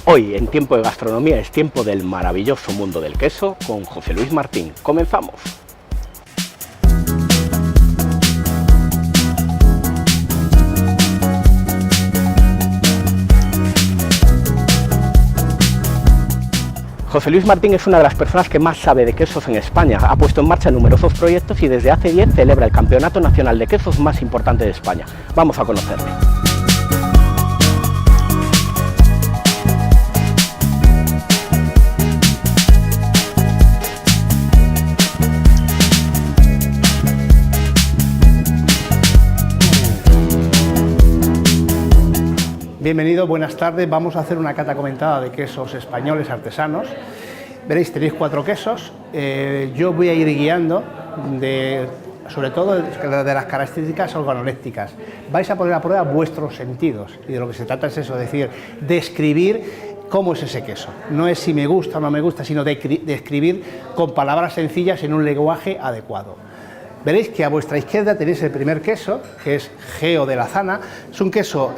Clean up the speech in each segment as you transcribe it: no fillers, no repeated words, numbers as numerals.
Hoy, en Tiempo de Gastronomía, es tiempo del maravilloso mundo del queso con José Luis Martín. ¡Comenzamos! José Luis Martín es una de las personas que más sabe de quesos en España. Ha puesto en marcha numerosos proyectos y desde hace 10 celebra el Campeonato Nacional de Quesos más importante de España. Vamos a conocerle. Bienvenido, buenas tardes. Vamos a hacer una cata comentada de quesos españoles artesanos. Veréis, tenéis 4 quesos. Yo voy a ir guiando sobre todo de las características organolépticas. Vais a poner a prueba vuestros sentidos y de lo que se trata es eso, es decir, describir cómo es ese queso. No es si me gusta o no me gusta, sino describir con palabras sencillas en un lenguaje adecuado. Veréis que a vuestra izquierda tenéis el primer queso, que es Geo de la Zana. Es un queso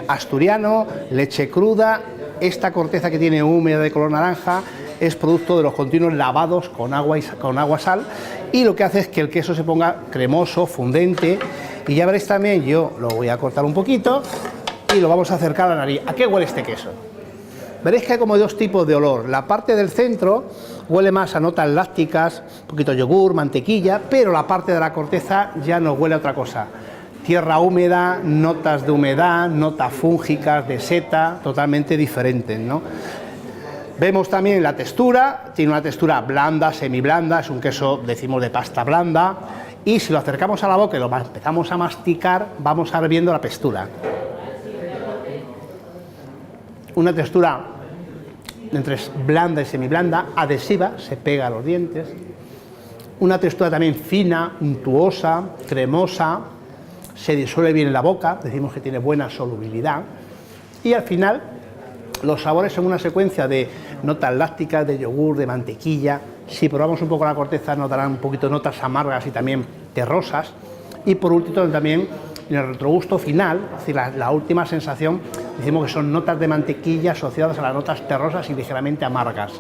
asturiano, leche cruda. Esta corteza que tiene húmeda de color naranja es producto de los continuos lavados con agua sal, y lo que hace es que el queso se ponga cremoso, fundente. Y ya veréis también, yo lo voy a cortar un poquito y lo vamos a acercar a la nariz. ¿A qué huele este queso? Veréis que hay como 2 tipos de olor. La parte del centro huele más a notas lácticas, un poquito yogur, mantequilla, pero la parte de la corteza ya nos huele a otra cosa. Tierra húmeda, notas de humedad, notas fúngicas, de seta, totalmente diferentes, ¿no? Vemos también la textura, tiene una textura blanda, semiblanda, es un queso, decimos, de pasta blanda, y si lo acercamos a la boca y lo empezamos a masticar, vamos a ver viendo la textura. Una textura entre blanda y semiblanda, adhesiva, se pega a los dientes. Una textura también fina, untuosa, cremosa, se disuelve bien en la boca, decimos que tiene buena solubilidad. Y al final, los sabores son una secuencia de notas lácticas, de yogur, de mantequilla. Si probamos un poco la corteza, nos darán un poquito de notas amargas y también terrosas. Y por último, también en el retrogusto final, es decir, la última sensación, decimos que son notas de mantequilla asociadas a las notas terrosas y ligeramente amargas.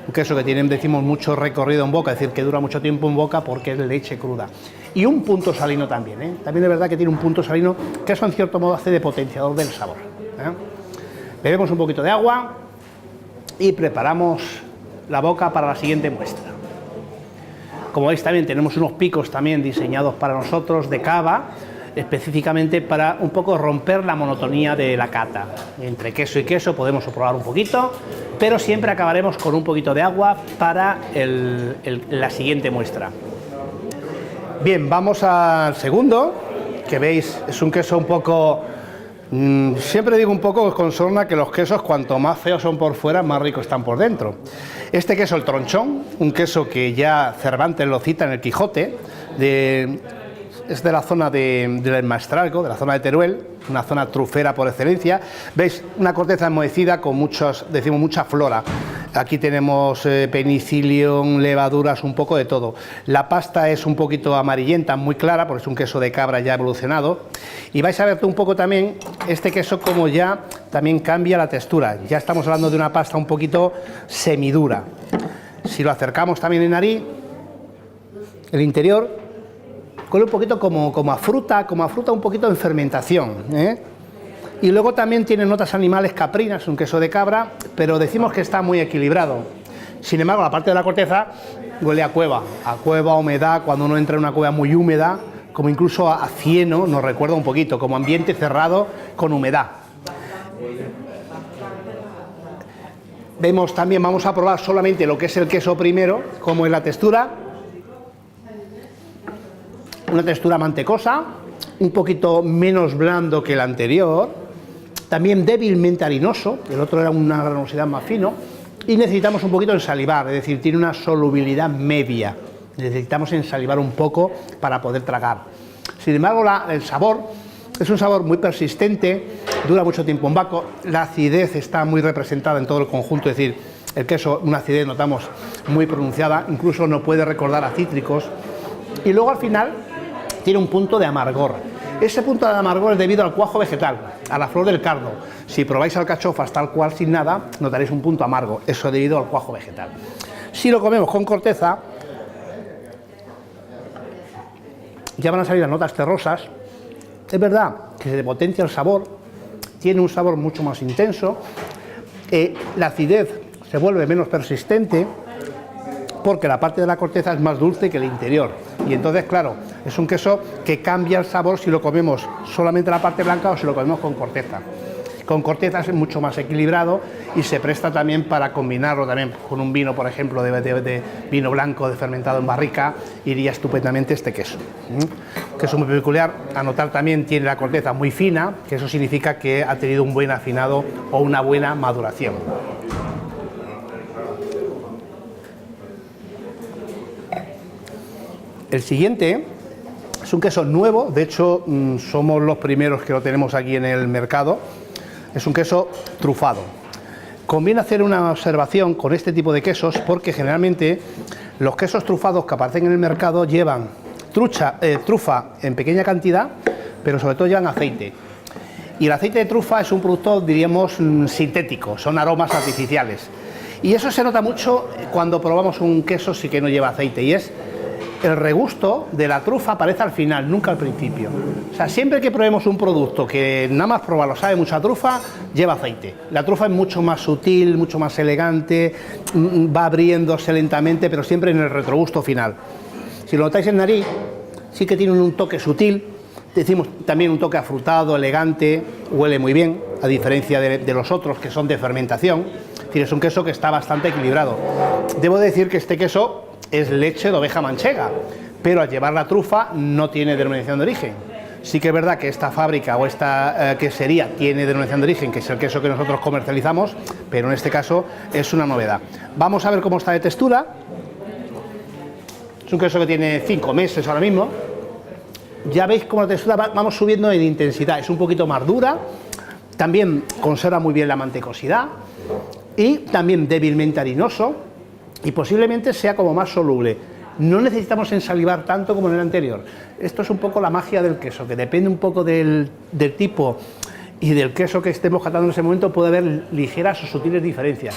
Un queso que tiene, decimos, mucho recorrido en boca, es decir, que dura mucho tiempo en boca porque es leche cruda. Y un punto salino también, ¿eh? También es verdad que tiene un punto salino que eso en cierto modo hace de potenciador del sabor, ¿eh? Bebemos un poquito de agua y preparamos la boca para la siguiente muestra. Como veis también tenemos unos picos también diseñados para nosotros de cava, específicamente para un poco romper la monotonía de la cata. Entre queso y queso podemos probar un poquito, pero siempre acabaremos con un poquito de agua para la siguiente muestra. Bien, vamos al segundo, que veis es un queso un poco, siempre digo un poco con sorna que los quesos cuanto más feos son por fuera, más ricos están por dentro. Este queso, el tronchón, un queso que ya Cervantes lo cita en el Quijote, es de la zona del Maestrazgo, de la zona de Teruel, una zona trufera por excelencia. Veis, una corteza enmohecida con mucha flora. Aquí tenemos penicillium, levaduras, un poco de todo. La pasta es un poquito amarillenta, muy clara, porque es un queso de cabra ya evolucionado. Y vais a ver un poco también este queso como ya también cambia la textura. Ya estamos hablando de una pasta un poquito semidura. Si lo acercamos también en nariz, el interior huele un poquito como a fruta un poquito en fermentación, ¿eh? Y luego también tiene notas animales caprinas, un queso de cabra, pero decimos que está muy equilibrado. Sin embargo, la parte de la corteza huele a cueva, humedad. Cuando uno entra en una cueva muy húmeda, como incluso a cieno, nos recuerda un poquito, como ambiente cerrado con humedad. Vemos también, vamos a probar solamente lo que es el queso primero, cómo es la textura. Una textura mantecosa, un poquito menos blando que el anterior, también débilmente harinoso, el otro era una granosidad más fino, y necesitamos un poquito ensalivar, es decir, tiene una solubilidad media, necesitamos ensalivar un poco para poder tragar. Sin embargo, el sabor es un sabor muy persistente, dura mucho tiempo en boca, la acidez está muy representada en todo el conjunto, es decir, el queso, una acidez notamos muy pronunciada, incluso nos puede recordar a cítricos, y luego al final tiene un punto de amargor. Ese punto de amargor es debido al cuajo vegetal, a la flor del cardo. Si probáis alcachofas tal cual sin nada, notaréis un punto amargo, eso es debido al cuajo vegetal. Si lo comemos con corteza, ya van a salir las notas terrosas. Es verdad que se potencia el sabor, tiene un sabor mucho más intenso, la acidez se vuelve menos persistente, porque la parte de la corteza es más dulce que el interior. Y entonces, claro, es un queso que cambia el sabor si lo comemos solamente la parte blanca o si lo comemos con corteza. Con corteza es mucho más equilibrado y se presta también para combinarlo también con un vino, por ejemplo, de vino blanco de fermentado en barrica, iría estupendamente este queso. Queso muy peculiar, a notar también tiene la corteza muy fina, que eso significa que ha tenido un buen afinado o una buena maduración. El siguiente es un queso nuevo, de hecho somos los primeros que lo tenemos aquí en el mercado. Es un queso trufado. Conviene hacer una observación con este tipo de quesos porque generalmente los quesos trufados que aparecen en el mercado llevan trufa en pequeña cantidad, pero sobre todo llevan aceite. Y el aceite de trufa es un producto, diríamos, sintético, son aromas artificiales. Y eso se nota mucho cuando probamos un queso sí que no lleva aceite, y es el regusto de la trufa aparece al final, nunca al principio. O sea, siempre que probemos un producto que nada más probarlo sabe mucho a trufa, lleva aceite. La trufa es mucho más sutil, mucho más elegante, va abriéndose lentamente, pero siempre en el retrogusto final. Si lo notáis en nariz, sí que tiene un toque sutil, decimos también un toque afrutado, elegante, huele muy bien, a diferencia de los otros que son de fermentación. Es decir, es un queso que está bastante equilibrado. Debo decir que este queso es leche de oveja manchega, pero al llevar la trufa no tiene denominación de origen. Sí que es verdad que esta fábrica o esta quesería tiene denominación de origen, que es el queso que nosotros comercializamos, pero en este caso es una novedad. Vamos a ver cómo está de textura. Es un queso que tiene 5 meses ahora mismo. Ya veis cómo la textura vamos subiendo en intensidad, es un poquito más dura, también conserva muy bien la mantecosidad y también débilmente harinoso, y posiblemente sea como más soluble. No necesitamos ensalivar tanto como en el anterior. Esto es un poco la magia del queso, que depende un poco del tipo y del queso que estemos catando en ese momento, puede haber ligeras o sutiles diferencias.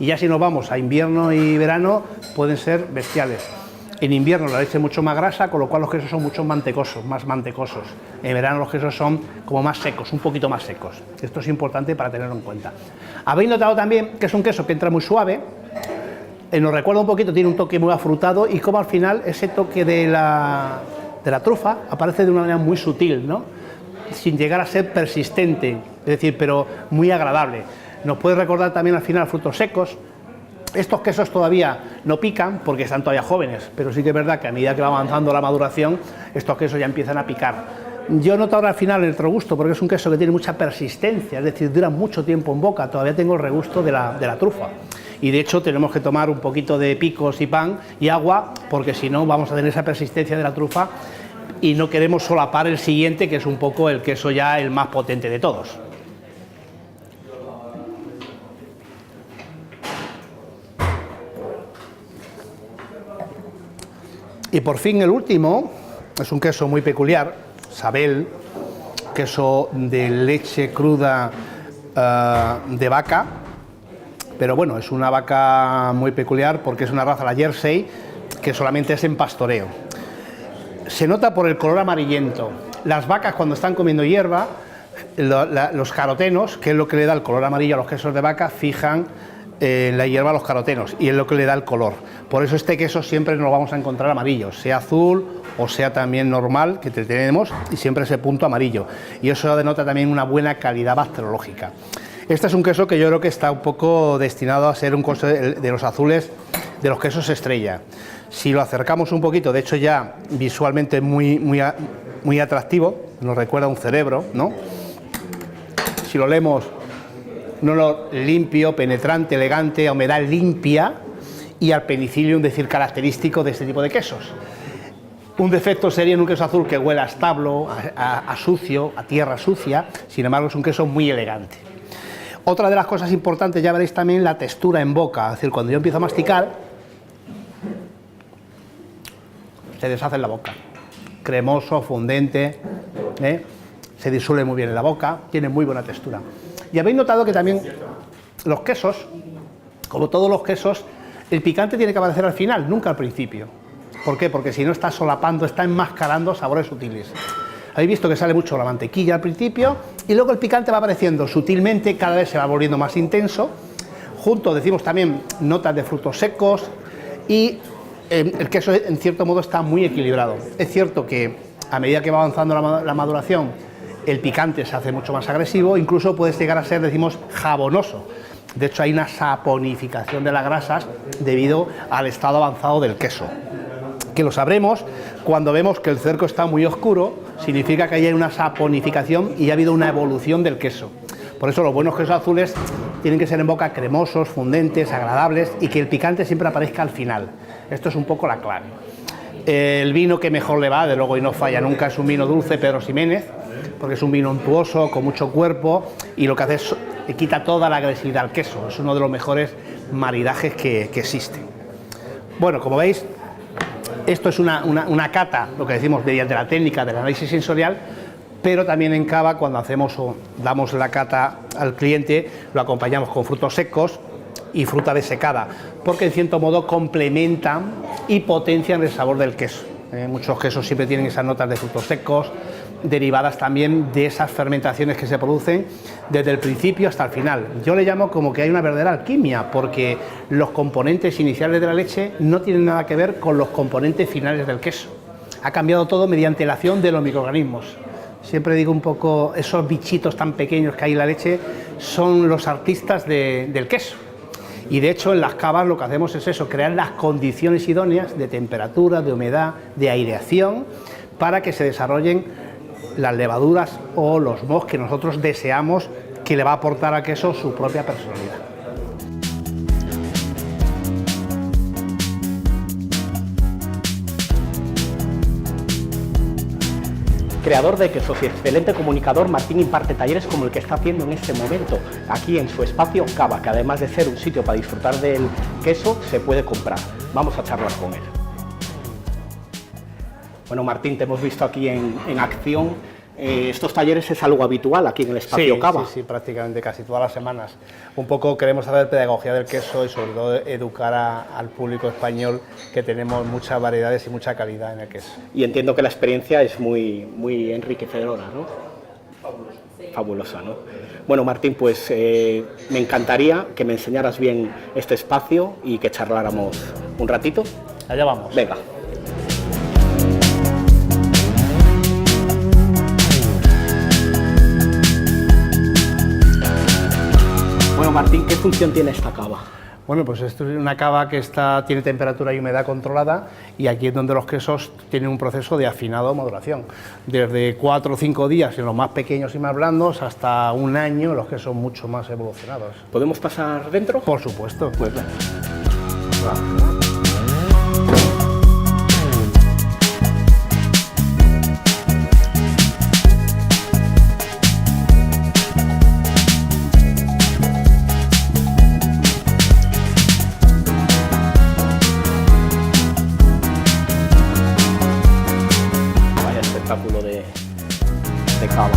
Y ya si nos vamos a invierno y verano, pueden ser bestiales. En invierno la leche es mucho más grasa, con lo cual los quesos son mucho más mantecosos. En verano los quesos son como más secos, un poquito más secos. Esto es importante para tenerlo en cuenta. Habéis notado también que es un queso que entra muy suave, nos recuerda un poquito, tiene un toque muy afrutado, y como al final ese toque de la trufa aparece de una manera muy sutil, ¿no? Sin llegar a ser persistente, es decir, pero muy agradable. Nos puede recordar también al final frutos secos. Estos quesos todavía no pican porque están todavía jóvenes, pero sí que es verdad que a medida que va avanzando la maduración, estos quesos ya empiezan a picar. Yo noto ahora al final el regusto, porque es un queso que tiene mucha persistencia, es decir, dura mucho tiempo en boca, todavía tengo el regusto de la trufa. Y de hecho tenemos que tomar un poquito de picos y pan y agua, porque si no vamos a tener esa persistencia de la trufa y no queremos solapar el siguiente, que es un poco el queso ya el más potente de todos. Y por fin el último, es un queso muy peculiar, Sabel, queso de leche cruda de vaca, pero bueno, es una vaca muy peculiar porque es una raza, la Jersey, que solamente es en pastoreo. Se nota por el color amarillento. Las vacas cuando están comiendo hierba, los carotenos, que es lo que le da el color amarillo a los quesos de vaca, fijan en la hierba los carotenos y es lo que le da el color. Por eso este queso siempre nos lo vamos a encontrar amarillo, sea azul o sea también normal, que tenemos, y siempre ese punto amarillo. Y eso denota también una buena calidad bacteriológica. Este es un queso que yo creo que está un poco destinado a ser un queso de los azules, de los quesos estrella. Si lo acercamos un poquito, de hecho ya visualmente muy atractivo, nos recuerda a un cerebro, ¿no? Si lo leemos, un olor limpio, penetrante, elegante, a humedad limpia y al penicillium, decir, característico de este tipo de quesos. Un defecto sería en un queso azul que huela a establo, a sucio, a tierra sucia, sin embargo es un queso muy elegante. Otra de las cosas importantes, ya veréis también la textura en boca, es decir, cuando yo empiezo a masticar, se deshace en la boca, cremoso, fundente, se disuelve muy bien en la boca, tiene muy buena textura. Y habéis notado que también los quesos, como todos los quesos, el picante tiene que aparecer al final, nunca al principio. ¿Por qué? Porque si no está solapando, está enmascarando sabores sutiles. Habéis visto que sale mucho la mantequilla al principio y luego el picante va apareciendo sutilmente, cada vez se va volviendo más intenso. Junto decimos también notas de frutos secos y el queso en cierto modo está muy equilibrado. Es cierto que a medida que va avanzando la maduración, el picante se hace mucho más agresivo, incluso puede llegar a ser, decimos, jabonoso. De hecho, hay una saponificación de las grasas debido al estado avanzado del queso, que lo sabremos cuando vemos que el cerco está muy oscuro, significa que hay una saponificación y ha habido una evolución del queso. Por eso los buenos quesos azules tienen que ser en boca cremosos, fundentes, agradables y que el picante siempre aparezca al final. Esto es un poco la clave. El vino que mejor le va, de luego y no falla nunca, es un vino dulce Pedro Ximénez, porque es un vino untuoso, con mucho cuerpo y lo que hace es le quita toda la agresividad al queso. Es uno de los mejores maridajes que existen. Bueno, como veis, esto es una cata, lo que decimos mediante la técnica del análisis sensorial, pero también en cava, cuando hacemos o damos la cata al cliente, lo acompañamos con frutos secos y fruta desecada, porque en cierto modo complementan y potencian el sabor del queso. Muchos quesos siempre tienen esas notas de frutos secos, derivadas también de esas fermentaciones que se producen desde el principio hasta el final. Yo le llamo como que hay una verdadera alquimia, porque los componentes iniciales de la leche no tienen nada que ver con los componentes finales del queso. Ha cambiado todo mediante la acción de los microorganismos. Siempre digo un poco, esos bichitos tan pequeños que hay en la leche son los artistas del queso. Y de hecho en las cavas lo que hacemos es eso, crear las condiciones idóneas de temperatura, de humedad, de aireación, para que se desarrollen las levaduras o los mohos que nosotros deseamos que le va a aportar al queso su propia personalidad. Creador de quesos y excelente comunicador, Martín imparte talleres como el que está haciendo en este momento, aquí en su espacio Cava, que además de ser un sitio para disfrutar del queso, se puede comprar. Vamos a charlar con él. Bueno, Martín, te hemos visto aquí en acción. ¿Estos talleres es algo habitual aquí en el espacio Cava? Sí, prácticamente casi todas las semanas. Un poco queremos hacer pedagogía del queso y sobre todo educar al público español, que tenemos muchas variedades y mucha calidad en el queso. Y entiendo que la experiencia es muy enriquecedora, ¿no? Fabulosa, ¿no? Bueno, Martín, pues me encantaría que me enseñaras bien este espacio y que charláramos un ratito. Allá vamos. Venga. Bueno, Martín, ¿qué función tiene esta cava? Bueno, pues esto es una cava que tiene temperatura y humedad controlada, y aquí es donde los quesos tienen un proceso de afinado o maduración. Desde 4 o 5 días en los más pequeños y más blandos hasta un año en los quesos mucho más evolucionados. ¿Podemos pasar dentro? Por supuesto. Pues venga. De cava.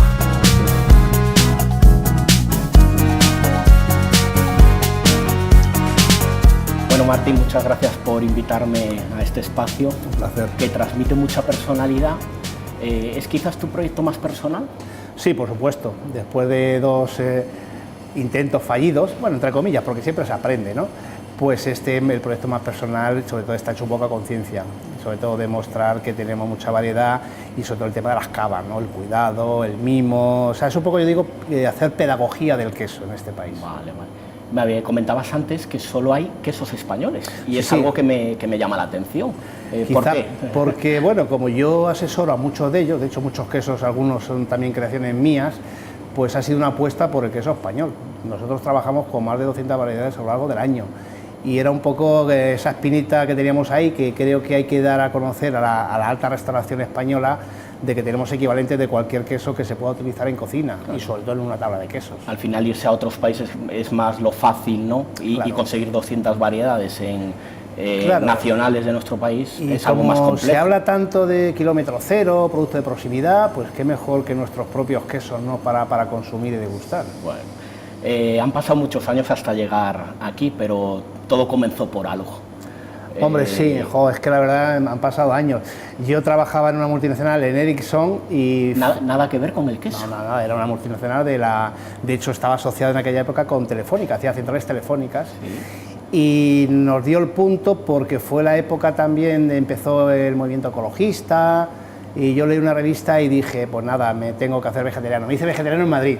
Bueno, Martín, muchas gracias por invitarme a este espacio. Un placer. Que transmite mucha personalidad. ¿Es quizás tu proyecto más personal? Sí, por supuesto. Después de 2 intentos fallidos, bueno, entre comillas, porque siempre se aprende, ¿no? Pues el proyecto más personal, sobre todo está hecho un poco a conciencia, sobre todo demostrar que tenemos mucha variedad y sobre todo el tema de las cavas, ¿no? El cuidado, el mimo, o sea, es un poco, yo digo, hacer pedagogía del queso en este país. Vale, vale. Me comentabas antes que solo hay quesos españoles y es Sí. algo que me llama la atención. ¿Por Quizá qué? Porque, bueno, como yo asesoro a muchos de ellos, de hecho muchos quesos, algunos son también creaciones mías, pues ha sido una apuesta por el queso español. Nosotros trabajamos con más de 200 variedades a lo largo del año. Y era un poco esa espinita que teníamos ahí, que creo que hay que dar a conocer a la alta restauración española, de que tenemos equivalentes de cualquier queso que se pueda utilizar en cocina, claro. Y sobre todo en una tabla de quesos. Al final irse a otros países es más lo fácil, ¿no? Y Claro. conseguir 200 variedades Claro. nacionales de nuestro país, Y es algo más como complejo. se habla tanto de kilómetro cero, producto de proximidad, pues qué mejor que nuestros propios quesos, ¿no? para consumir y degustar. Bueno, han pasado muchos años hasta llegar aquí, pero todo comenzó por algo. Hombre, sí, es que la verdad han pasado años. Yo trabajaba en una multinacional en Ericsson y... Nada que ver con el queso. No, nada, era una multinacional de hecho estaba asociado en aquella época con Telefónica, hacía centrales telefónicas. Sí. Y nos dio el punto porque fue la época también, empezó el movimiento ecologista y yo leí una revista y dije, pues nada, me tengo que hacer vegetariano. Me hice vegetariano en Madrid.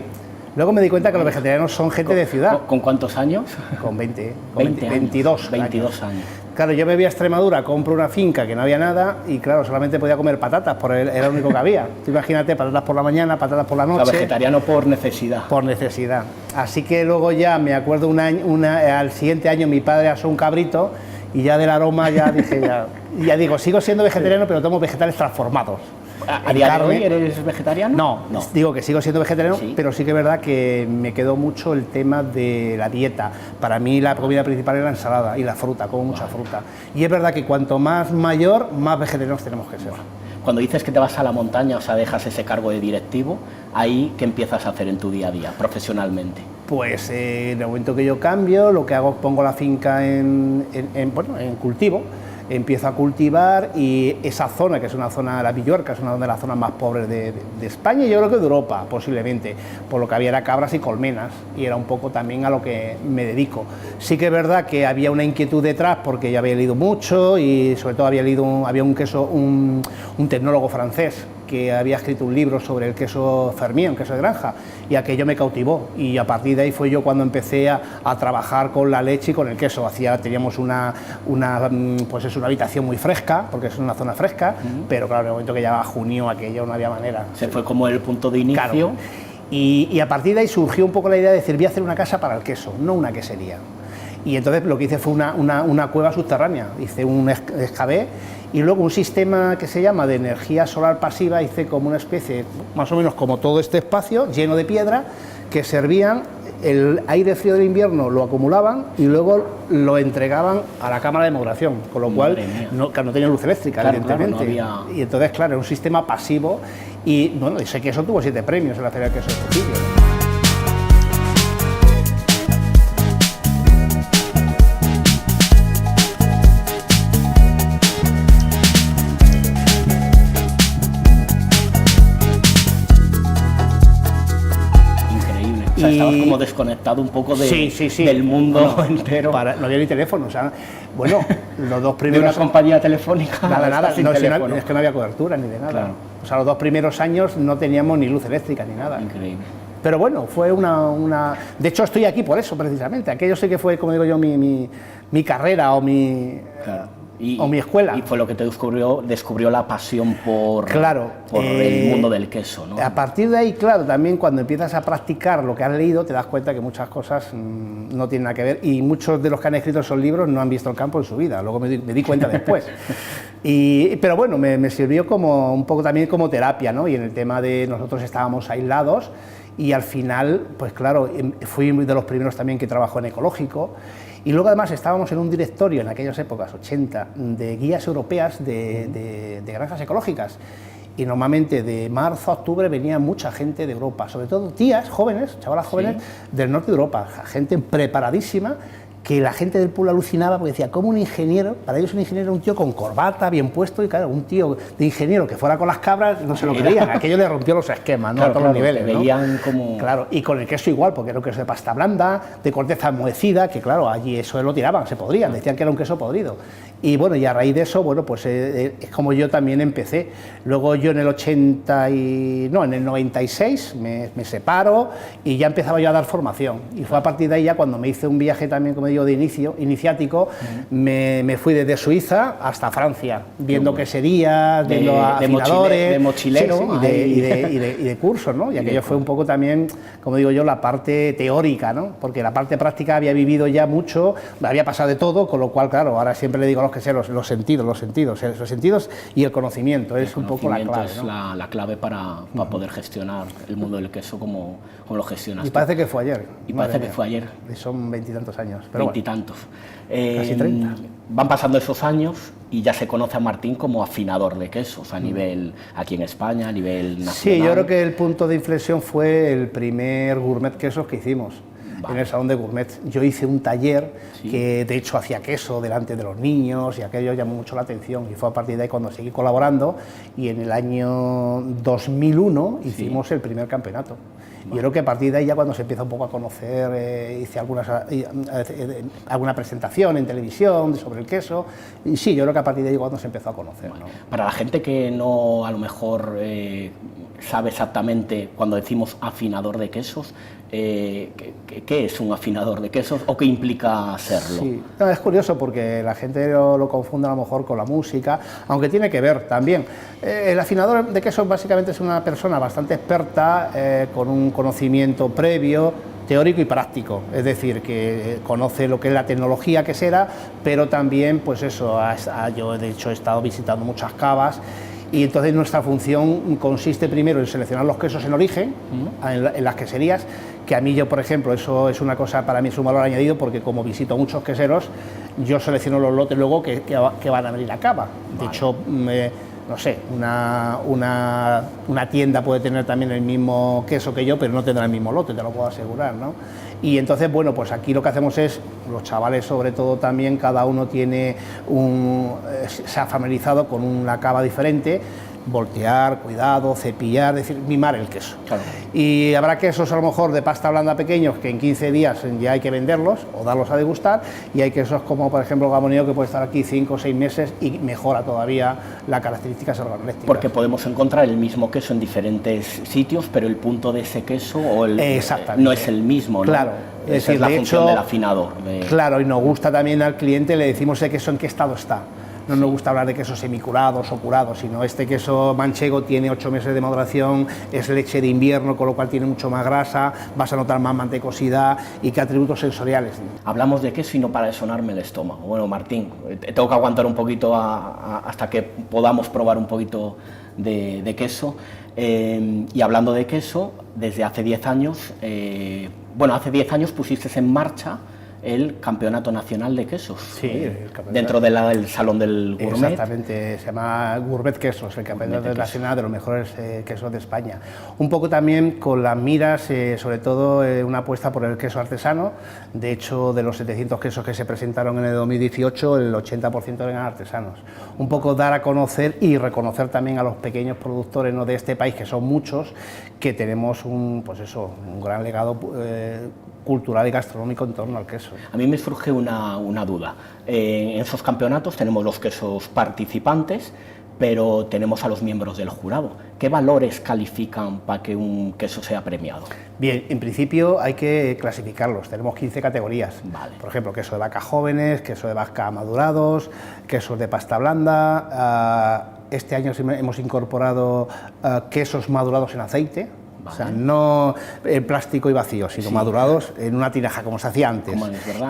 Luego me di cuenta que los vegetarianos son gente de ciudad. ¿Con cuántos años? Con 20, con 22 años. Claro, yo me voy a Extremadura, compro una finca que no había nada y claro, solamente podía comer patatas, porque era lo único que había. Tú imagínate, patatas por la mañana, patatas por la noche. O sea, vegetariano por necesidad. Por necesidad. Así que luego ya me acuerdo al siguiente año mi padre asó un cabrito y ya del aroma ya dije, ya digo, sigo siendo vegetariano, pero tomo vegetales transformados. ¿A día de hoy eres vegetariano? No, digo que sigo siendo vegetariano, sí. Pero sí que es verdad que me quedó mucho el tema de la dieta. Para mí la comida principal es la ensalada y la fruta, como mucha fruta. Y es verdad que cuanto más mayor, más vegetarianos tenemos que ser. Cuando dices que te vas a la montaña, o sea, dejas ese cargo de directivo, ¿ahí qué empiezas a hacer en tu día a día, profesionalmente? Pues en el momento que yo cambio, lo que hago es pongo la finca en cultivo. Empiezo a cultivar y esa zona, que es una zona, la Villuerca, es una de las zonas más pobres de España y yo creo que de Europa, posiblemente, por lo que había era cabras y colmenas, y era un poco también a lo que me dedico. Sí que es verdad que había una inquietud detrás, porque yo había leído mucho y sobre todo había un tecnólogo francés que había escrito un libro sobre el queso Fermier, un queso de granja, y aquello me cautivó, y a partir de ahí fue yo cuando empecé a trabajar con la leche y con el queso. Teníamos una habitación muy fresca, porque es una zona fresca, pero claro, en el momento que llegaba junio aquello no había manera. Se fue como el punto de inicio. Claro. Y a partir de ahí surgió un poco la idea de decir, voy a hacer una casa para el queso, no una quesería. Y entonces lo que hice fue una cueva subterránea, hice un excavé y luego un sistema que se llama de energía solar pasiva, hice como una especie, más o menos como todo este espacio, lleno de piedra, que servían, el aire frío del invierno lo acumulaban y luego lo entregaban a la cámara de modulación, con lo cual no tenía luz eléctrica, claro, evidentemente. Claro, no había... Y entonces, claro, era un sistema pasivo y bueno, ese queso tuvo 7 premios en la Feria del Queso de Trujillo. O sea, estabas como desconectado un poco del mundo entero. No había ni teléfono, o sea, bueno, los dos primeros... ¿De una compañía telefónica? Nada, es que no había cobertura ni de nada. Claro. O sea, los 2 primeros años no teníamos ni luz eléctrica ni nada. Increíble. Pero bueno, fue una... De hecho, estoy aquí por eso, precisamente. Aquello sí que fue, como digo yo, mi carrera o mi... Claro. o mi escuela. Y fue lo que te descubrió la pasión por el mundo del queso, ¿no? A partir de ahí, claro, también cuando empiezas a practicar lo que has leído, te das cuenta que muchas cosas no tienen nada que ver y muchos de los que han escrito esos libros no han visto el campo en su vida, luego me di cuenta después. Pero bueno, me sirvió como un poco también como terapia, ¿no? Y en el tema de nosotros estábamos aislados y al final, pues claro, fui de los primeros también que trabajó en ecológico. Y luego además estábamos en un directorio en aquellas épocas, 80, de guías europeas de granjas ecológicas. Y normalmente de marzo a octubre venía mucha gente de Europa, sobre todo tías jóvenes, chavalas jóvenes del norte de Europa, gente preparadísima, que la gente del pueblo alucinaba porque decía, ¿cómo un ingeniero? Para ellos un ingeniero era un tío con corbata, bien puesto, y claro, un tío de ingeniero que fuera con las cabras, no se lo creían, aquello le rompió los esquemas, ¿no? Claro, a todos los niveles, ¿no? Veían como... Claro, y con el queso igual, porque era un queso de pasta blanda, de corteza enmohecida, que claro, allí eso lo tiraban, se podrían, decían que era un queso podrido. Y bueno, y a raíz de eso, bueno, pues es como yo también empecé. Luego yo en el 96 me separo y ya empezaba yo a dar formación. Y fue a partir de ahí ya cuando me hice un viaje también, como digo, de iniciático, me fui desde Suiza hasta Francia, viendo queserías, viendo afinadores, de mochilero y de cursos, ¿no? Y aquello fue un poco también, como digo yo, la parte teórica, ¿no? Porque la parte práctica había vivido ya mucho, había pasado de todo, con lo cual, claro, ahora siempre le digo a los queseros, los sentidos y el conocimiento, es un poco la clave, es ¿no? la clave para poder gestionar el mundo del queso como lo gestionas. Y parece que fue ayer. Y parece que fue ayer. Son 20 y tantos años. Pero 20 y tantos. Casi 30. van pasando esos años y ya se conoce a Martín como afinador de quesos a nivel, aquí en España, a nivel nacional. Sí, yo creo que el punto de inflexión fue el primer gourmet quesos que hicimos. Vale. En el Salón de Gourmet. Yo hice un taller que de hecho hacía queso delante de los niños y aquello llamó mucho la atención y fue a partir de ahí cuando seguí colaborando y en el año 2001 hicimos el primer campeonato. Vale. Yo creo que a partir de ahí ya cuando se empieza un poco a conocer, hice alguna presentación en televisión sobre el queso y sí, yo creo que a partir de ahí cuando se empezó a conocer. Vale. ¿No? Para la gente que no a lo mejor sabe exactamente cuando decimos afinador de quesos, ¿qué es un afinador de quesos o qué implica serlo? Sí, no, es curioso porque la gente lo confunde a lo mejor con la música, aunque tiene que ver también. El afinador de quesos básicamente es una persona bastante experta con un conocimiento previo, teórico y práctico, es decir, que conoce lo que es la tecnología quesera, pero también, pues eso, yo de hecho he estado visitando muchas cavas. Y entonces nuestra función consiste primero en seleccionar los quesos en origen, en las queserías, que a mí yo, por ejemplo, eso es una cosa, para mí es un valor añadido, porque como visito muchos queseros, yo selecciono los lotes luego que van a venir a cava. De hecho, no sé, una tienda puede tener también el mismo queso que yo, pero no tendrá el mismo lote, te lo puedo asegurar, ¿no? Y entonces, bueno, pues aquí lo que hacemos es, los chavales sobre todo también, cada uno tiene se ha familiarizado con una cava diferente, voltear, cuidado, cepillar, es decir, mimar el queso. Claro. Y habrá quesos a lo mejor de pasta blanda pequeños que en 15 días ya hay que venderlos o darlos a degustar, y hay quesos como por ejemplo el gamoneo que puede estar aquí 5 o 6 meses y mejora todavía las características organolépticas. Porque podemos encontrar el mismo queso en diferentes sitios, pero el punto de ese queso no es el mismo, ¿no? Claro. Esa es la función del afinador. Claro, y nos gusta también al cliente, le decimos el queso en qué estado está. No nos gusta hablar de quesos semicurados o curados, sino este queso manchego tiene 8 meses de maduración, es leche de invierno, con lo cual tiene mucho más grasa, vas a notar más mantecosidad y qué atributos sensoriales. Hablamos de queso y no para de sonarme el estómago. Bueno, Martín, tengo que aguantar un poquito hasta que podamos probar un poquito de queso. Y hablando de queso, desde hace 10 años, hace 10 años pusiste en marcha el Campeonato Nacional de Quesos, sí, dentro del Salón del Gourmet. Exactamente, se llama Gourmet Quesos, el Campeonato Nacional de los mejores quesos de España. Un poco también con las miras, sobre todo una apuesta por el queso artesano. De hecho, de los 700 quesos que se presentaron en el 2018, el 80% eran artesanos. Un poco dar a conocer y reconocer también a los pequeños productores, ¿no?, de este país, que son muchos, que tenemos un gran legado cultural y gastronómico en torno al queso. A mí me surge una duda. En esos campeonatos tenemos los quesos participantes, pero tenemos a los miembros del jurado. ¿Qué valores califican para que un queso sea premiado? Bien, en principio hay que clasificarlos. Tenemos 15 categorías. Vale. Por ejemplo, queso de vaca jóvenes, queso de vaca madurados, quesos de pasta blanda. Este año hemos incorporado quesos madurados en aceite. Vale. O sea, no en plástico y vacío, sino madurados en una tinaja, como se hacía antes.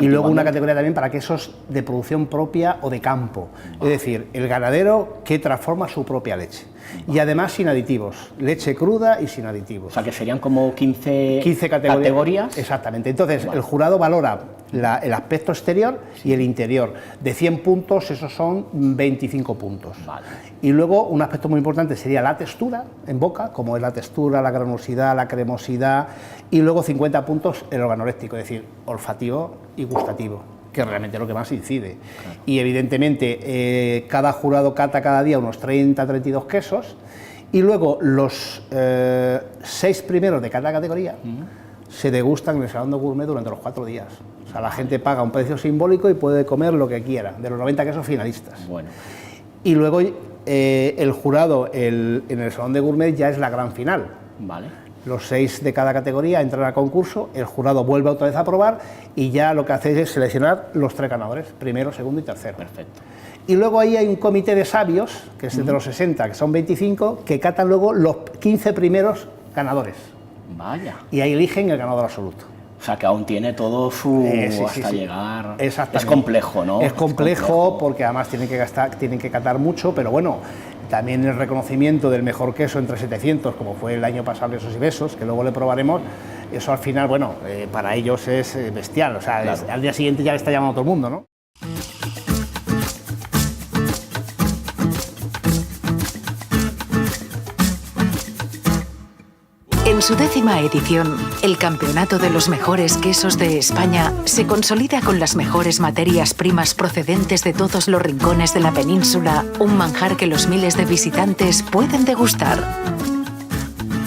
Y luego una categoría también para quesos de producción propia o de campo. Vale. Es decir, el ganadero que transforma su propia leche. Vale. Y además sin aditivos, leche cruda y sin aditivos. O sea, que serían como 15 categorías. Exactamente. Entonces, el jurado valora el aspecto exterior y el interior. De 100 puntos, esos son 25 puntos. Vale. Y luego, un aspecto muy importante sería la textura en boca, como es la textura, la granulosidad, la cremosidad, y luego 50 puntos el organoléptico, es decir, olfativo y gustativo, que realmente es lo que más incide. Claro. Y evidentemente, cada jurado cata cada día unos 30-32 quesos, y luego los 6 primeros de cada categoría se degustan en el Salón de Gourmet durante los 4 días. O sea, la gente paga un precio simbólico y puede comer lo que quiera, de los 90 quesos finalistas. Bueno. Y luego el jurado en el Salón de Gourmet ya es la gran final. Vale. Los 6 de cada categoría entran al concurso, el jurado vuelve otra vez a probar y ya lo que hace es seleccionar los 3 ganadores, primero, segundo y tercero. Perfecto. Y luego ahí hay un comité de sabios, que es de los 60, que son 25, que catan luego los 15 primeros ganadores. Vaya. Y ahí eligen el ganador absoluto. O sea, que aún tiene todo su... hasta llegar... Exactamente. Es complejo, ¿no? Es complejo porque además tienen que catar mucho, pero bueno, también el reconocimiento del mejor queso entre 700, como fue el año pasado Besos y Besos, que luego le probaremos, eso al final, bueno, para ellos es bestial. O sea, claro, al día siguiente ya le está llamando a todo el mundo, ¿no? En su 10ª edición, el Campeonato de los Mejores Quesos de España se consolida con las mejores materias primas procedentes de todos los rincones de la península, un manjar que los miles de visitantes pueden degustar.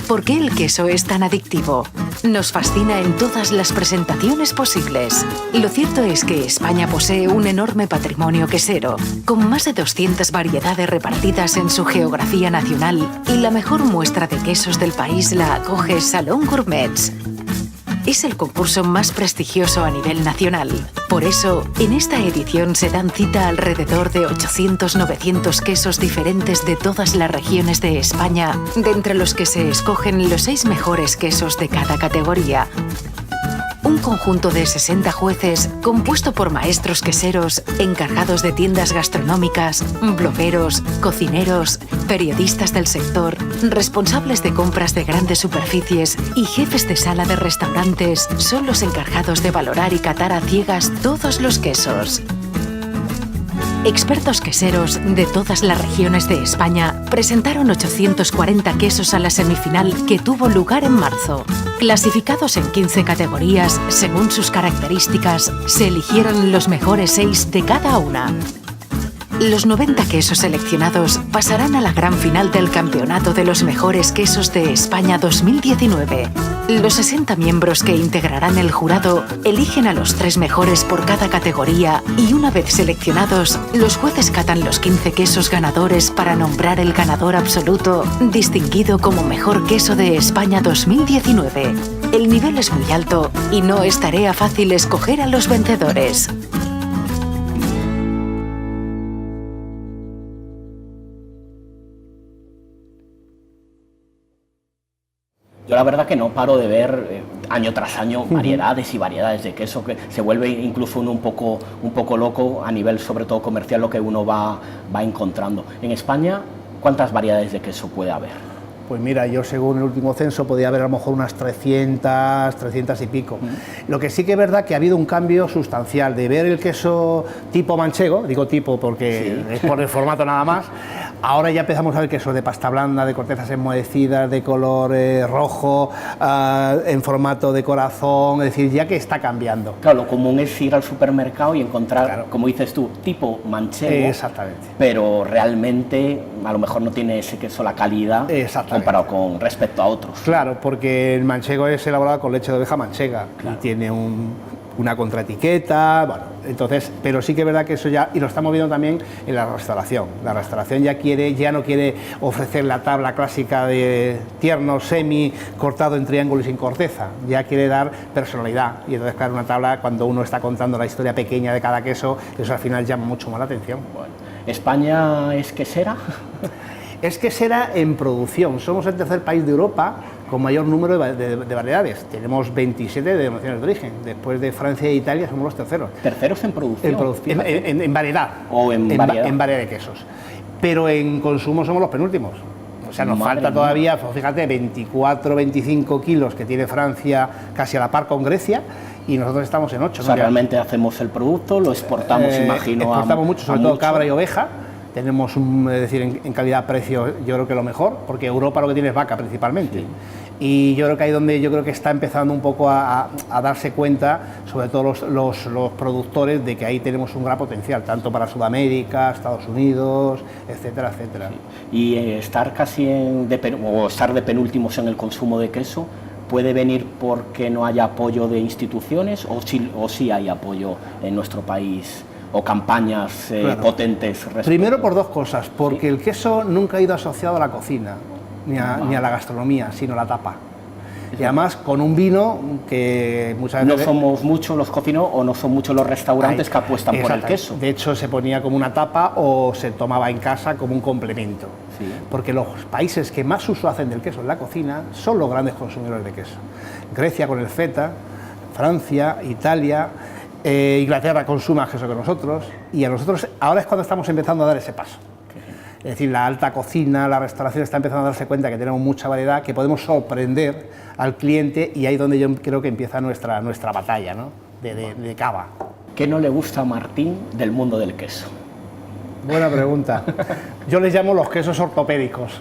¿Por qué el queso es tan adictivo? Nos fascina en todas las presentaciones posibles. Lo cierto es que España posee un enorme patrimonio quesero, con más de 200 variedades repartidas en su geografía nacional, y la mejor muestra de quesos del país la acoge Salón Gourmets. Es el concurso más prestigioso a nivel nacional. Por eso, en esta edición se dan cita alrededor de 800-900 quesos diferentes de todas las regiones de España, de entre los que se escogen los 6 mejores quesos de cada categoría. Un conjunto de 60 jueces, compuesto por maestros queseros, encargados de tiendas gastronómicas, blogueros, cocineros, periodistas del sector, responsables de compras de grandes superficies y jefes de sala de restaurantes, son los encargados de valorar y catar a ciegas todos los quesos. Expertos queseros de todas las regiones de España presentaron 840 quesos a la semifinal que tuvo lugar en marzo. Clasificados en 15 categorías, según sus características, se eligieron los mejores 6 de cada una. Los 90 quesos seleccionados pasarán a la gran final del Campeonato de los Mejores Quesos de España 2019. Los 60 miembros que integrarán el jurado eligen a los 3 mejores por cada categoría y, una vez seleccionados, los jueces catan los 15 quesos ganadores para nombrar el ganador absoluto, distinguido como Mejor Queso de España 2019. El nivel es muy alto y no es tarea fácil escoger a los vencedores. Yo la verdad que no paro de ver año tras año variedades y variedades de queso, que se vuelve incluso uno un poco loco a nivel sobre todo comercial lo que uno va encontrando. En España, ¿cuántas variedades de queso puede haber? Pues mira, yo según el último censo podía haber a lo mejor unas 300 y pico. Lo que sí que es verdad que ha habido un cambio sustancial de ver el queso tipo manchego, digo tipo porque es por el formato nada más. Ahora ya empezamos a ver quesos de pasta blanda, de cortezas enmohecidas, de color rojo, en formato de corazón, es decir, ya que está cambiando. Claro, lo común es ir al supermercado y encontrar, como dices tú, tipo manchego. Exactamente. Pero realmente a lo mejor no tiene ese queso la calidad comparado con respecto a otros. Claro, porque el manchego es elaborado con leche de oveja manchega y tiene una contraetiqueta, bueno, entonces, pero sí que es verdad que eso ya, y lo estamos viendo también en la restauración. La restauración ya no quiere ofrecer la tabla clásica de tierno, semi, cortado en triángulo y sin corteza, ya quiere dar personalidad, y entonces claro, una tabla, cuando uno está contando la historia pequeña de cada queso, eso al final llama mucho más la atención. Bueno, ¿España es quesera? Es quesera en producción, somos el tercer país de Europa con mayor número de variedades. Tenemos 27 denominaciones de origen. Después de Francia e Italia somos los terceros. ¿Terceros en producción? En variedad. ¿O en variedad? En variedad de quesos. Pero en consumo somos los penúltimos. O sea, nos falta todavía, fíjate, 24, 25 kilos que tiene Francia casi a la par con Grecia, y nosotros estamos en 8. O sea, realmente hacemos el producto, lo exportamos, imagino. Exportamos mucho, sobre todo cabra y oveja. Tenemos, es decir, en calidad-precio yo creo que lo mejor, porque Europa lo que tiene es vaca principalmente. Sí. Y yo creo que ahí donde yo creo que está empezando un poco a darse cuenta, sobre todo los productores, de que ahí tenemos un gran potencial, tanto para Sudamérica, Estados Unidos, etcétera, etcétera. Sí. Y estar casi estar de penúltimos en el consumo de queso, ¿puede venir porque no haya apoyo de instituciones o sí hay apoyo en nuestro país? ¿O campañas potentes? Primero por dos cosas, porque el queso nunca ha ido asociado a la cocina, ni a la gastronomía, sino a la tapa. Y además con un vino que muchas veces... No somos muchos los cocineros o no son muchos los restaurantes que apuestan por el queso. De hecho se ponía como una tapa o se tomaba en casa como un complemento. Sí. Porque los países que más uso hacen del queso en la cocina son los grandes consumidores de queso. Grecia con el feta, Francia, Italia... Inglaterra consume más queso que nosotros, y a nosotros ahora es cuando estamos empezando a dar ese paso. Es decir, la alta cocina, la restauración está empezando a darse cuenta que tenemos mucha variedad, que podemos sorprender al cliente, y ahí es donde yo creo que empieza nuestra batalla, ¿no? de cava. ¿Qué no le gusta a Martín del mundo del queso? Buena pregunta. Yo les llamo los quesos ortopédicos.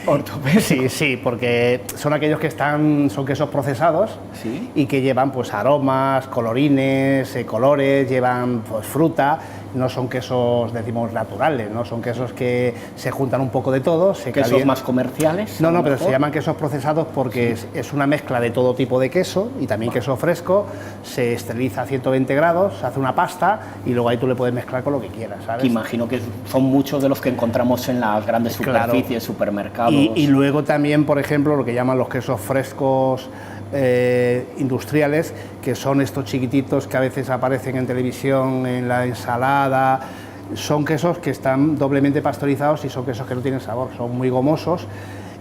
¿Ortopédicos? Sí, sí, porque son aquellos que son quesos procesados, ¿Sí? y que llevan pues aromas, colorines, colores, llevan pues fruta. No son quesos, decimos, naturales, ¿no? Son quesos que se juntan un poco de todo. ¿Quesos más comerciales? No, pero se llaman quesos procesados porque es una mezcla de todo tipo de queso y también queso fresco. Se esteriliza a 120 grados, se hace una pasta y luego ahí tú le puedes mezclar con lo que quieras, ¿sabes? Que imagino que son muchos de los que encontramos en las grandes superficies, claro. Supermercados. Y luego también, por ejemplo, lo que llaman los quesos frescos industriales, que son estos chiquititos que a veces aparecen en televisión, en la ensalada. Son quesos que están doblemente pasteurizados y son quesos que no tienen sabor, son muy gomosos.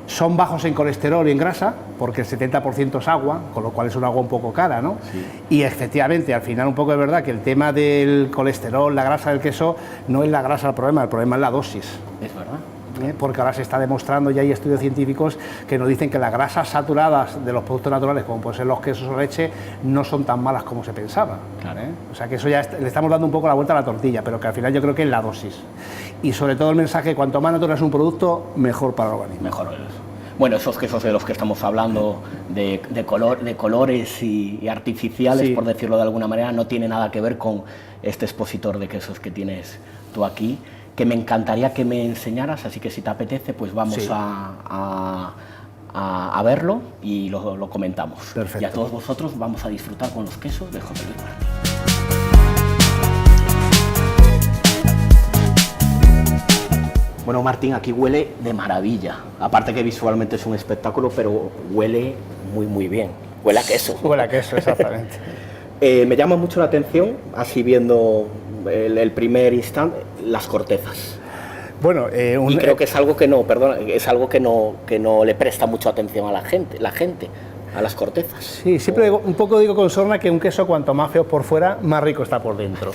Son bajos en colesterol y en grasa, porque el 70% es agua, con lo cual es un agua un poco cara, ¿no? Sí. Y efectivamente, al final un poco es verdad que el tema del colesterol, la grasa del queso, no es la grasa el problema es la dosis. Es verdad. Porque ahora se está demostrando, ya hay estudios científicos que nos dicen que las grasas saturadas de los productos naturales, como pueden ser los quesos o leche, no son tan malas como se pensaba. Claro. O sea que eso ya le estamos dando un poco la vuelta a la tortilla, pero que al final yo creo que es la dosis. Y sobre todo el mensaje, cuanto más natural es un producto, mejor para el organismo. Mejor es. Bueno, esos quesos de los que estamos hablando, de colores y artificiales, sí, por decirlo de alguna manera, no tiene nada que ver con este expositor de quesos que tienes tú aquí, que me encantaría que me enseñaras, así que si te apetece, pues vamos sí, a verlo y lo comentamos. Perfecto. Y a todos vosotros vamos a disfrutar con los quesos de José Luis Martín. Bueno, Martín, aquí huele de maravilla. Aparte que visualmente es un espectáculo, pero huele muy, muy bien. Huele a queso. Huele a queso, exactamente. Me llama mucho la atención, así viendo el primer instante, las cortezas. Bueno, y creo que es algo que es algo que no le presta mucha atención a la gente, a las cortezas. Sí, siempre un poco digo con sorna que un queso cuanto más feo por fuera, más rico está por dentro.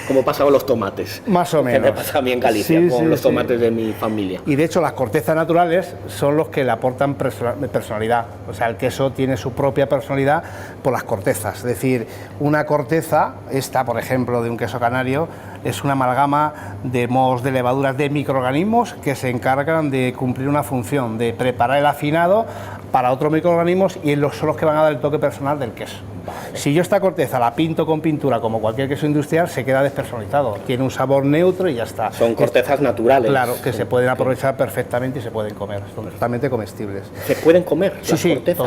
Como pasa con los tomates. Más o menos. Que me pasa a mí en Galicia, sí, con los tomates de mi familia. Y de hecho las cortezas naturales son los que le aportan personalidad. O sea, el queso tiene su propia personalidad por las cortezas. Es decir, una corteza, esta por ejemplo de un queso canario, es una amalgama de mohos de levaduras de microorganismos que se encargan de cumplir una función, de preparar el afinado para otros microorganismos y son los que van a dar el toque personal del queso. Vale. Si yo esta corteza la pinto con pintura como cualquier queso industrial, se queda despersonalizado, tiene un sabor neutro y ya está. Son cortezas naturales. Claro, que se pueden aprovechar perfectamente y se pueden comer, son totalmente comestibles. ¿Se pueden comer sí, las sí, cortezas?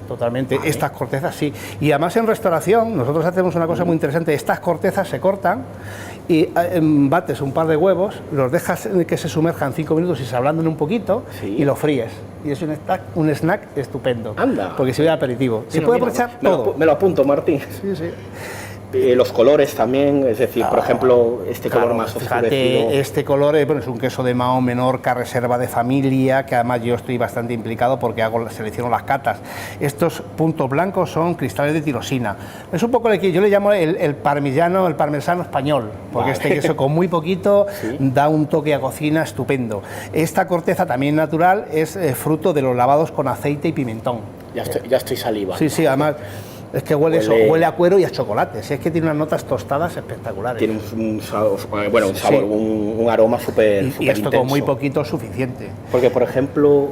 Totalmente. Vale. Estas cortezas sí. Y además en restauración nosotros hacemos una cosa muy interesante, estas cortezas se cortan y bates un par de huevos, los dejas que se sumerjan 5 minutos y se ablanden un poquito, sí, y lo fríes. Y es un snack estupendo. Anda. Porque se ve aperitivo. Se puede aprovechar todo. Me lo apunto, Martín. Sí, sí. Los colores también, es decir, por ejemplo, este color más oscurecido. Fíjate, este color es un queso de Mao Menorca, reserva de familia, que además yo estoy bastante implicado porque selecciono las catas. Estos puntos blancos son cristales de tirosina. Es un poco yo le llamo el parmesano español, porque este queso con muy poquito ¿sí? Da un toque a cocina estupendo. Esta corteza también natural es fruto de los lavados con aceite y pimentón. Ya estoy salivando. Sí, además. Es que huele a cuero y a chocolate. Si es que tiene unas notas tostadas espectaculares. Tiene un sabor, sí, un aroma súper y esto intenso. Con muy poquito es suficiente. Porque, por ejemplo,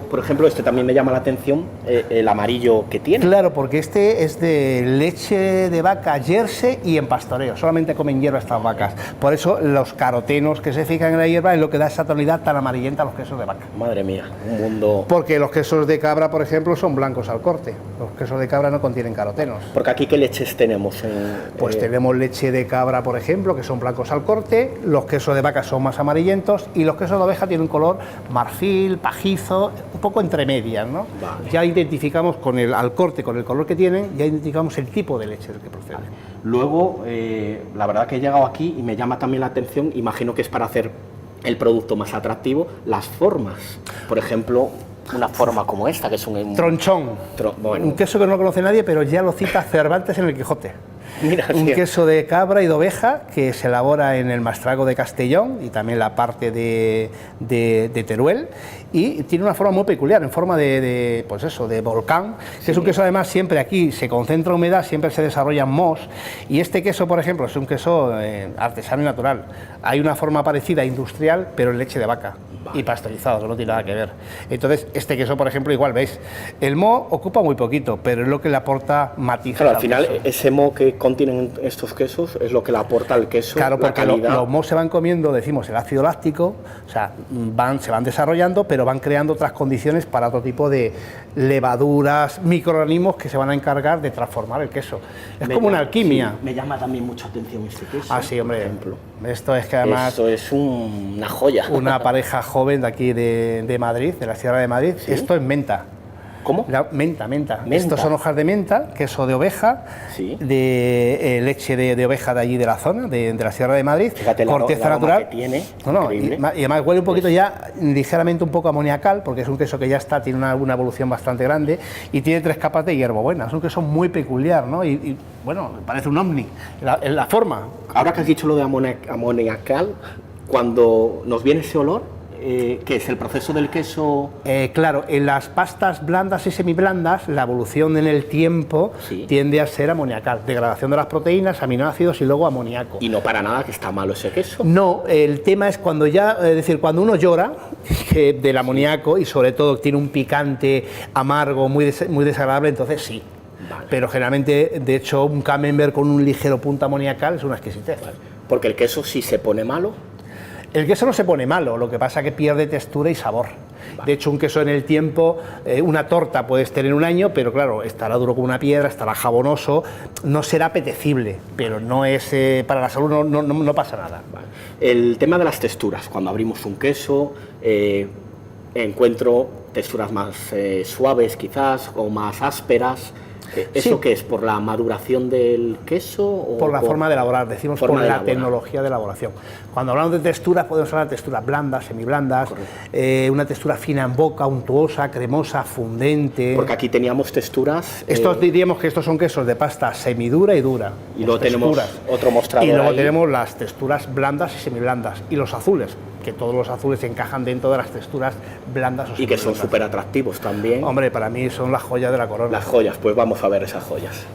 este también me llama la atención, el amarillo que tiene. Claro, porque este es de leche de vaca Jersey y en pastoreo. Solamente comen hierba estas vacas. Por eso los carotenos que se fijan en la hierba es lo que da esa tonalidad tan amarillenta a los quesos de vaca. Madre mía, un mundo... Porque los quesos de cabra, por ejemplo, son blancos al corte. Los quesos de cabra no contienen carotenos. Porque aquí, ¿qué leches tenemos? Pues tenemos leche de cabra, por ejemplo, que son blancos al corte, los quesos de vaca son más amarillentos y los quesos de oveja tienen un color marfil, pajizo, un poco entre medias, ¿no? Vale. Ya identificamos al corte, con el color que tienen, ya identificamos el tipo de leche del que procede. Vale. Luego, la verdad que he llegado aquí y me llama también la atención, imagino que es para hacer el producto más atractivo, las formas. Por ejemplo, una forma como esta, que es un... Tronchón. Bueno. Un queso que no lo conoce nadie, pero ya lo cita Cervantes en el Quijote. Mira, un sí. queso de cabra y de oveja que se elabora en el Maestrazgo de Castellón y también la parte de Teruel, y tiene una forma muy peculiar, en forma pues eso, de volcán, que es un queso además siempre aquí se concentra humedad, siempre se desarrollan mohos, y este queso, por ejemplo, es un queso artesano y natural. Hay una forma parecida industrial, pero en leche de vaca y pasteurizado, que no tiene nada que ver. Entonces, este queso, por ejemplo, igual veis, el moho ocupa muy poquito, pero es lo que le aporta matices. Claro, al final ese moho que contienen estos quesos es lo que le aporta al queso. Claro, la porque calidad. los mohos se van comiendo, decimos, el ácido láctico, o sea, se van desarrollando, pero van creando otras condiciones para otro tipo de levaduras, microorganismos que se van a encargar de transformar el queso. Es como una alquimia. Sí, me llama también mucha atención este queso. Ah, sí, hombre. Por ejemplo. Esto es que además... Esto es una joya. Una pareja joven de aquí de Madrid, de la Sierra de Madrid. ¿Sí? Esto es menta. ¿Cómo? Menta. Menta. Estos son hojas de menta, queso de oveja, Sí. de leche de oveja de allí de la zona, de la Sierra de Madrid, Fíjate corteza el aroma natural. que tiene, No, y increíble. además huele un poquito ya ligeramente un poco amoniacal, porque es un queso que ya tiene una evolución bastante grande y tiene 3 capas de hierbabuena. Es un queso muy peculiar, ¿no? Y bueno, parece un ovni en la forma. Ahora que has dicho lo de amoniacal, cuando nos viene ese olor, ¿qué es el proceso del queso? Claro, en las pastas blandas y semiblandas, la evolución en el tiempo Sí. tiende a ser amoniacal, degradación de las proteínas, aminoácidos y luego amoníaco. Y no para nada que está malo ese queso. No, el tema es cuando ya, es decir, cuando uno llora del amoníaco y sobre todo tiene un picante amargo muy desagradable, entonces sí. Vale. Pero generalmente, de hecho, un camembert con un ligero punto amoniacal es una exquisitez. Porque el queso si se pone malo. El queso no se pone malo, lo que pasa es que pierde textura y sabor. De hecho, un queso en el tiempo, una torta puedes tener un año, pero claro, estará duro como una piedra, estará jabonoso, no será apetecible, pero no es para la salud, no pasa nada. Vale. El tema de las texturas, cuando abrimos un queso, encuentro texturas más suaves quizás o más ásperas. ¿Eso Sí. qué es? ¿Por la maduración del queso? O Por la forma de elaborar, decimos forma por de la elaborar? tecnología de elaboración. Cuando hablamos de texturas, podemos hablar de texturas blandas, semiblandas, una textura fina en boca, untuosa, cremosa, fundente. Porque aquí teníamos texturas. Estos diríamos que estos son quesos de pasta semidura y dura. Y luego las tenemos texturas. otro mostrador Y luego ahí. tenemos las texturas blandas y semiblandas. Y los azules, que todos los azules encajan dentro de las texturas blandas o Y que son semiblandas. súper atractivos también. Hombre, para mí son la joya de la corona. Las joyas, pues vamos a ver esas joyas.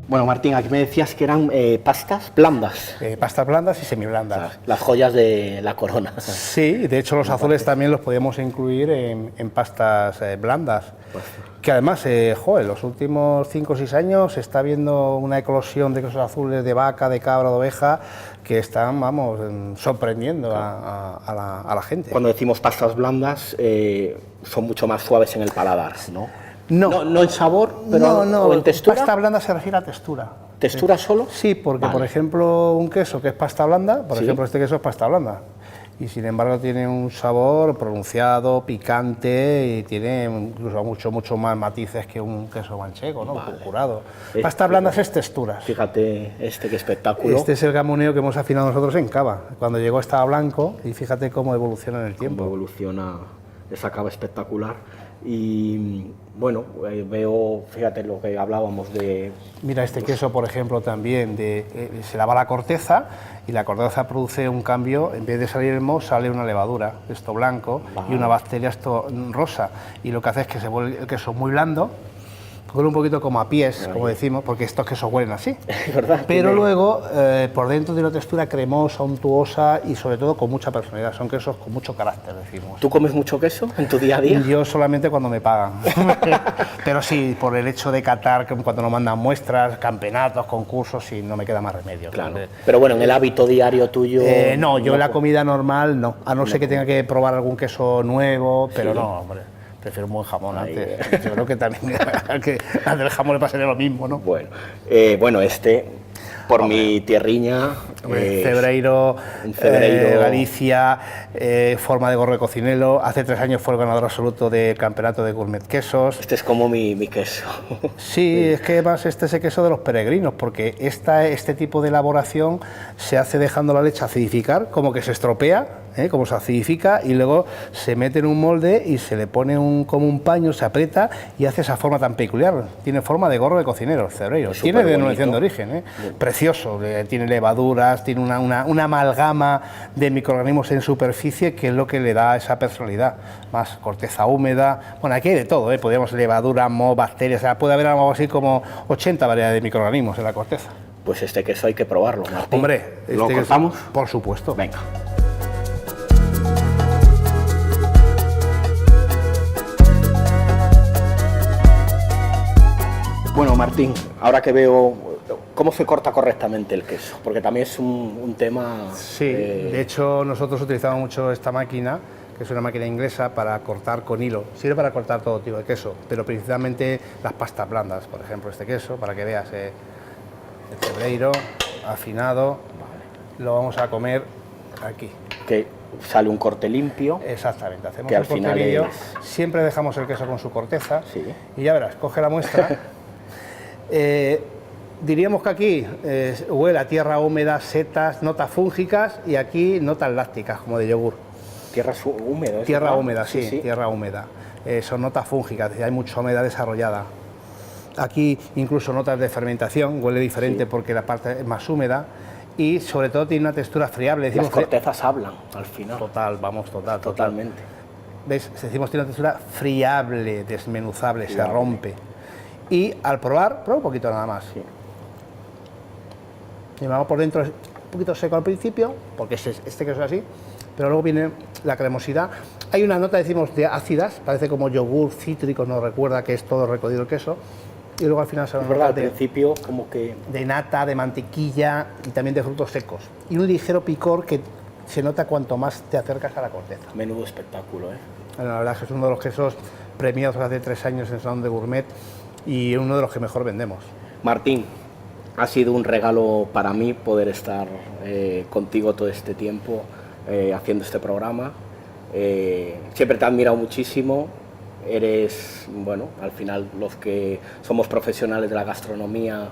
Bueno, Martín, aquí me decías que eran pastas blandas. Pastas blandas y semiblandas. O sea, las joyas de la corona. Sí, de hecho los azules también los podemos incluir en pastas blandas. Que además, en los últimos 5 o 6 años se está viendo una eclosión de quesos azules de vaca, de cabra, de oveja, que están, vamos, sorprendiendo a la gente. Cuando decimos pastas blandas, son mucho más suaves en el paladar, ¿no? No, no en sabor, pero ¿o en textura? Pasta blanda se refiere a textura. ¿Textura solo? Sí, porque Vale. por ejemplo un queso que es pasta blanda, por Sí. ejemplo este queso es pasta blanda, y sin embargo tiene un sabor pronunciado, picante, y tiene incluso mucho más matices que un queso manchego, ¿no? Vale. Curado. Es- Pasta blanda es texturas. Fíjate qué espectáculo. Este es el gamoneo que hemos afinado nosotros en cava. Cuando llegó estaba blanco y fíjate cómo evoluciona en el Cómo tiempo. evoluciona esa cava espectacular. Y bueno, veo, fíjate lo que hablábamos de... Mira este queso, por ejemplo, también, se lava la corteza y la corteza produce un cambio, en vez de salir el moho, sale una levadura, esto blanco, y una bacteria, esto rosa, y lo que hace es que se vuelve el queso muy blando, huele un poquito como a pies, como decimos, porque estos quesos huelen así. ¿Verdad? Pero Tiene- luego, por dentro tiene una textura cremosa, untuosa y sobre todo con mucha personalidad, son quesos con mucho carácter, decimos. ¿Tú comes mucho queso en tu día a día? Yo solamente cuando me pagan. Pero sí, por el hecho de catar, cuando nos mandan muestras, campeonatos, concursos, sí, no me queda más remedio. Claro. Pero bueno, en el hábito diario tuyo... No, yo en la co- comida normal no, a no ser que tenga que probar algún queso nuevo, pero no, hombre, prefiero un buen jamón Ahí, antes. Yo creo que también al del jamón le pasaría lo mismo, ¿no? Bueno, por mi tierriña... Cebreiro, un Cebreiro. Galicia, forma de gorro de cocinelo. Hace 3 años fue el ganador absoluto del campeonato de gourmet quesos. Este es como mi queso. Sí, es que además este es el queso de los peregrinos, porque este tipo de elaboración se hace dejando la leche acidificar, como que se estropea, como se acidifica, y luego se mete en un molde y se le pone como un paño, se aprieta y hace esa forma tan peculiar. Tiene forma de gorro de cocinero, el cebreiro. Es Tiene superbonito. denominación de origen, precioso, tiene levaduras, tiene una amalgama de microorganismos en superficie que es lo que le da esa personalidad. Más corteza húmeda, bueno, aquí hay de todo, podríamos levadura, moho, bacterias, o sea, puede haber algo así como 80 variedades de microorganismos en la corteza. Pues este queso hay que probarlo, Martín. Hombre, ¿lo queso, cortamos? por supuesto. Venga. Bueno, Martín, ahora que veo cómo se corta correctamente el queso, porque también es un tema... Sí, de hecho nosotros utilizamos mucho esta máquina, que es una máquina inglesa para cortar con hilo. Sirve para cortar todo tipo de queso, pero principalmente las pastas blandas, por ejemplo este queso, para que veas el cebreiro afinado, lo vamos a comer aquí. que sale un corte limpio. Exactamente, hacemos Que al el corte final limpio, es- siempre dejamos el queso con su corteza, Sí. y ya verás, coge la muestra. Diríamos que aquí huele a tierra húmeda, setas, notas fúngicas, y aquí notas lácticas, como de yogur. Tierra húmeda. ¿es Tierra verdad? húmeda, sí, tierra húmeda. Son notas fúngicas, hay mucha humedad desarrollada. Aquí incluso notas de fermentación, huele diferente porque la parte es más húmeda y sobre todo tiene una textura friable. Las Decimos cortezas hablan al final. total, vamos, total. Totalmente. ¿Ves? Decimos tiene una textura friable, desmenuzable, se Friable. rompe. Y al probar, prueba un poquito nada más. Sí. Y vamos por dentro, es un poquito seco al principio, porque este queso es así, pero luego viene la cremosidad. Hay una nota, decimos, de ácidas, parece como yogur cítrico, nos recuerda que es todo recodido el queso, y luego al final se Es verdad, al principio como que... de nata, de mantequilla y también de frutos secos. Y un ligero picor que se nota cuanto más te acercas a la corteza. Menudo espectáculo, ¿eh? Bueno, la verdad es que es uno de los quesos premiados hace 3 años en el Salón de Gourmet y uno de los que mejor vendemos. Martín, ha sido un regalo para mí poder estar contigo todo este tiempo haciendo este programa. Siempre te he admirado muchísimo. Eres, bueno, al final los que somos profesionales de la gastronomía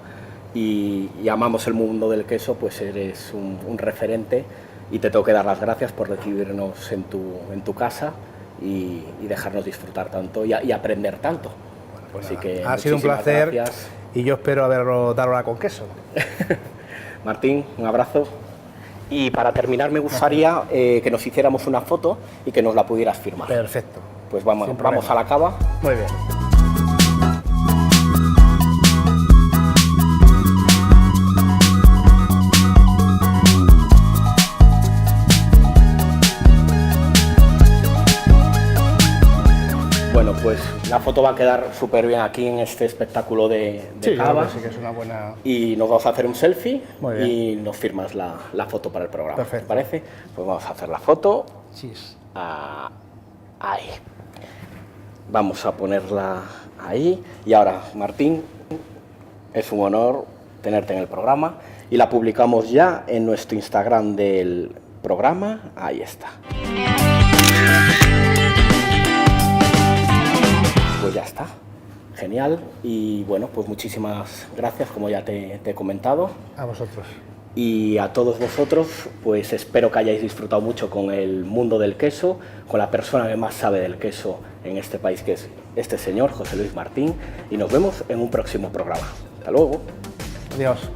y amamos el mundo del queso, pues eres un referente y te tengo que dar las gracias por recibirnos en tu casa y dejarnos disfrutar tanto y aprender tanto. Pues Así nada, que ha sido un muchísimas placer gracias. y yo espero darla con queso. Martín, un abrazo. Y para terminar me gustaría que nos hiciéramos una foto y que nos la pudieras firmar. Perfecto. Pues vamos, Sin problema. vamos a la cava. Muy bien. pues la foto va a quedar súper bien aquí en este espectáculo de Sí, yo creo cava. que sí que es una buena... Y nos vamos a hacer un selfie Muy bien. y nos firmas la foto para el programa. Perfecto. ¿Te parece? Pues vamos a hacer la foto. Chis. Ahí. Vamos a ponerla ahí. Y ahora, Martín, es un honor tenerte en el programa y la publicamos ya en nuestro Instagram del programa. Ahí está. Pues ya está. Genial. Y bueno, pues muchísimas gracias, como ya te he comentado. A vosotros. Y a todos vosotros, pues espero que hayáis disfrutado mucho con el mundo del queso, con la persona que más sabe del queso en este país, que es este señor, José Luis Martín, y nos vemos en un próximo programa. Hasta luego. Adiós.